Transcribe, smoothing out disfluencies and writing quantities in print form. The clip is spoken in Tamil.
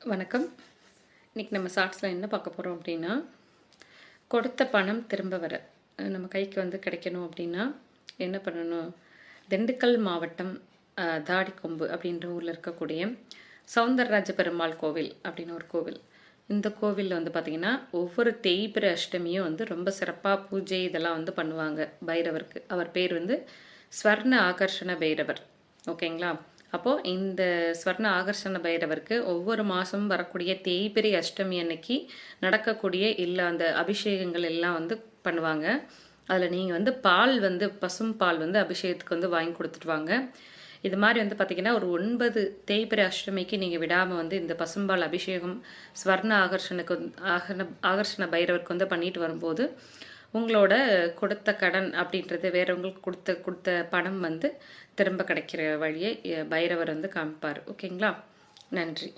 வணக்கம். இன்றைக்கி நம்ம ஷார்ட்ஸில் என்ன பார்க்க போகிறோம் அப்படின்னா, கொடுத்த பணம் திரும்ப வர நம்ம கைக்கு வந்து கிடைக்கணும் அப்படின்னா என்ன பண்ணணும்? திண்டுக்கல் மாவட்டம் தாடிக்கொம்பு அப்படின்ற ஊரில் இருக்கக்கூடிய சௌந்தரராஜ பெருமாள் கோவில் அப்படின்னு ஒரு கோவில். இந்த கோவிலில் வந்து பார்த்திங்கன்னா ஒவ்வொரு தேய்பிறை அஷ்டமியும் வந்து ரொம்ப சிறப்பாக பூஜை இதெல்லாம் வந்து பண்ணுவாங்க பைரவருக்கு. அவர் பேர் வந்து ஸ்வர்ண ஆகர்ஷண பைரவர். ஓகேங்களா? அப்போது இந்த ஸ்வர்ண ஆகர்ஷண பைரவருக்கு ஒவ்வொரு மாதமும் வரக்கூடிய தேய்பிறை அஷ்டமி அன்னைக்கு நடக்கக்கூடிய இல்லை அந்த அபிஷேகங்கள் எல்லாம் வந்து பண்ணுவாங்க. அதில் நீங்கள் வந்து பால் வந்து பசும் பால் வந்து அபிஷேகத்துக்கு வந்து வாங்கி கொடுத்துட்டு வாங்க. இது மாதிரி வந்து பார்த்திங்கன்னா ஒரு 9 தேய்பிறை அஷ்டமிக்கு நீங்கள் விடாமல் வந்து இந்த பசும்பால் அபிஷேகம் ஸ்வர்ண ஆகர்ஷண பைரவருக்கு வந்து பண்ணிட்டு வரும்போது உங்களோட கொடுத்த கடன் அப்படின்றது வேறவங்களுக்கு கொடுத்த பணம் வந்து திரும்ப கிடைக்கிற வழியை பைரவர் வந்து காமிப்பார். ஓகேங்களா? நன்றி.